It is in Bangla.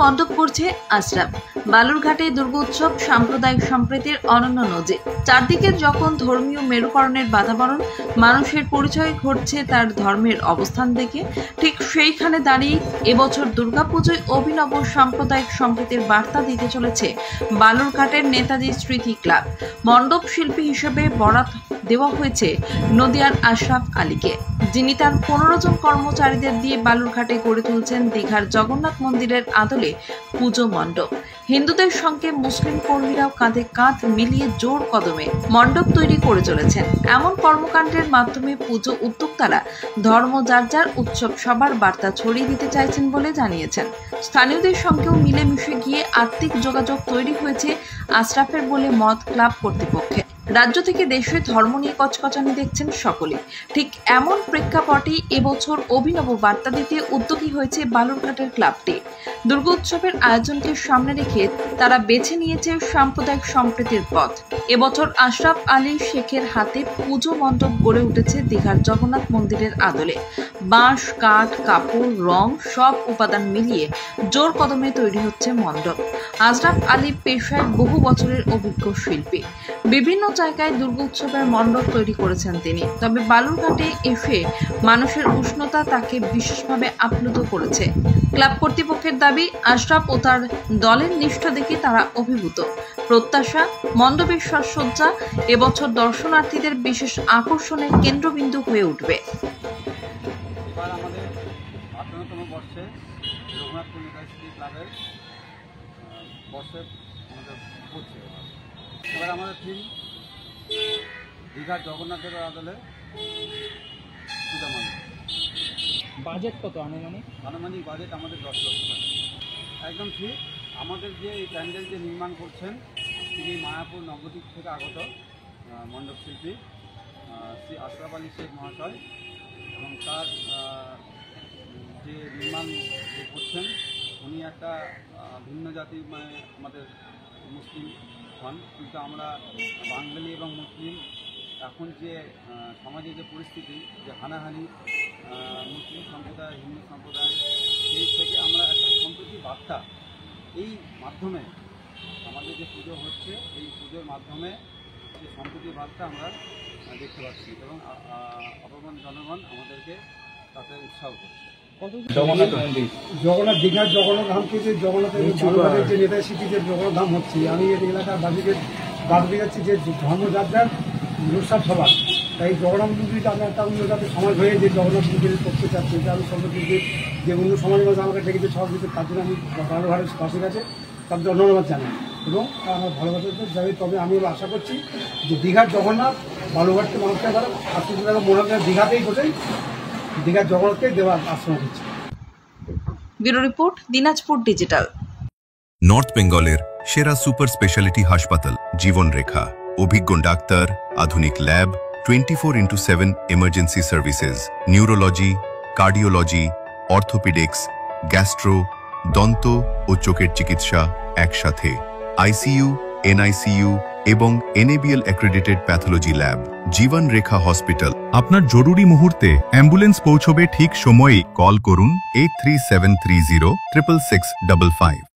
মণ্ডপ করছে আশরাফ। বালুরঘাটে দুর্গোৎসব সাম্প্রদায়িক সম্প্রীতির অনন্য নজির। চারদিকে যখন ধর্মীয় মেরুকরণের বাতাবরণ, মানুষের পরিচয় ঘটছে তার ধর্মের অবস্থান থেকে, ঠিক সেইখানে দাঁড়িয়ে এবছর দুর্গাপুজোয় অভিনব সাম্প্রদায়িক সম্প্রীতির বার্তা দিতে চলেছে বালুরঘাটের নেতাজি স্মৃতি ক্লাব। মণ্ডপ শিল্পী হিসেবে বরাত দেওয়া হয়েছে নদিয়ার আশরাফ আলীকে, যিনি তার 15 জন কর্মচারীদের দিয়ে বালুরঘাটে গড়ে তুলছেন দীঘার জগন্নাথ মন্দিরের আদলে পুজো মণ্ডপ। হিন্দুদের সঙ্গে মুসলিম কর্মীরাও কাঁধে কাঁধ মিলিয়ে জোর কদমে মণ্ডপ তৈরি করে চলেছেন। এমন কর্মকাণ্ডের মাধ্যমে পুজো উদ্যোক্তারা ধর্ম যার যার উৎসব সবার বার্তা ছড়িয়ে দিতে চাইছেন বলে জানিয়েছেন। স্থানীয়দের সঙ্গেও মিলেমিশে গিয়ে আর্থিক যোগাযোগ তৈরি হয়েছে আশরাফের বলে মত ক্লাব কর্তৃপক্ষের। রাজ্য থেকে দেশে ধর্ম নিয়ে কচকচানি দেখছেন সকলে। ঠিক এমন প্রেক্ষাপটে এবছর অভিনব বার্তা দিতে উদ্যোগী হয়েছে বালুরঘাটের ক্লাবটি। দুর্গোৎসবের আয়োজনকে সামনে রেখে তারা বেছে নিয়েছে সাম্প্রদায়িক সম্প্রীতির পথ। এবছর আশরাফ আলী শেখের হাতে পুজো মণ্ডপ গড়ে উঠেছে দীঘার জগন্নাথ মন্দিরের আদলে। বাঁশ, কাঠ, কাপড়, রং সব উপাদান মিলিয়ে জোর কদমে তৈরি হচ্ছে মণ্ডপ। আশরাফ আলী পেশায় বহু বছরের অভিজ্ঞ শিল্পী। বিভিন্ন জায়গায় দুর্গোৎসবের মণ্ডপ তৈরি করেছেন তিনি। তবে বালুরঘাটে এসে মানুষের উষ্ণতা তাকে বিশেষভাবে আপ্লুত করেছে। ক্লাব কর্তৃপক্ষের দাবি, আশরাফ ও তার দলের নিষ্ঠা দেখে তারা অভিভূত। প্রত্যাশা, মণ্ডপের সাজসজ্জা এবছর দর্শনার্থীদের বিশেষ আকর্ষণের কেন্দ্রবিন্দু হয়ে উঠবে। এবার আমাদের 58তম বর্ষে রঘুনাথপুর নেতাজি ক্লাবের বর্ষে আমাদের পড়ছে। এবার আমাদের থিম দীঘার জগন্নাথের আদলে পূজা মণ্ডপ। বাজেট কত আনুমানিক? আনুমানিক বাজেট আমাদের 10 লক্ষ টাকা। একদম ঠিক। আমাদের যে এই প্যান্ডেল যে নির্মাণ করছেন তিনি মায়াপুর নবদ্বীপ থেকে আগত মণ্ডপ শিল্পী শ্রী আশরাফ আলী শেখ মহাশয়, এবং তার যে নির্মাণ করছেন উনি একটা ভিন্ন জাতি, মানে আমাদের মুসলিম হন, কিন্তু আমরা বাঙালি এবং মুসলিম এখন যে সমাজে যে পরিস্থিতি, যে হানাহানি মুসলিম সম্প্রদায় হিন্দু সম্প্রদায়, সেই থেকে আমরা একটা সম্প্রীতি বার্তা এই মাধ্যমে আমাদের যে পুজো হচ্ছে এই পুজোর মাধ্যমে যে সম্প্রীতি বার্তা আমরা দেখতে পাচ্ছি, এবং অপমান জনগণ আমাদেরকে তাতে উৎসাহ করছে। জগন্নাথ দীঘার জগন্নাথ ধামকে যে জগন্নাথের বালুরঘাটের যে নেতাজি স্মৃতি যে জগন্নাথ ধাম হচ্ছে, আমি এই এলাকার বাসীকে বাড়তে যাচ্ছি যে ধর্মযাত্রার অনুষ্ঠান সভা, তাই জগন্নাথ মন্দিরটা আমরা একটা অন্য যাতে সমাজ হয়ে যে জগন্নাথ মন্দিরে করতে চাচ্ছি, এটা আমি সর্বদিকে যে অন্য সমাজের মধ্যে আমাকে ডেকেছে সহযোগিতা, তার জন্য আমি বালুরঘাটের পাশে গেছে তার জন্য ধন্যবাদ জানাই এবং আমার ভালোবাসা যাবে। তবে আমি আশা করছি যে দীঘার জগন্নাথ বালুরঘাটকে মানুষকে আবার আজকে মনে হয় দীঘাতেই বসেই দীঘার জগন্নাথকে দেওয়ার আশ্রয় করছি। Bureau report, Dinajpur digital. North বেঙ্গলের সেরা সুপার স্পেশালিটি হাসপাতাল জীবন রেখা, অভিজ্ঞ ডাক্তার, আধুনিক lab, 24x7 emergency services, neurology, cardiology, orthopaedics, gastro, দন্ত ও চোখের চিকিৎসা একসাথে, আইসিইউ, এনআইসিইউ এবং এনএবিএল অ্যাক্রেডিটেড প্যাথোলজি ল্যাব। জীবন রেখা হসপিটাল। আপনার জরুরি মুহূর্তে অ্যাম্বুলেন্স পৌঁছবে ঠিক সময়েই। কল করুন 83730 66655।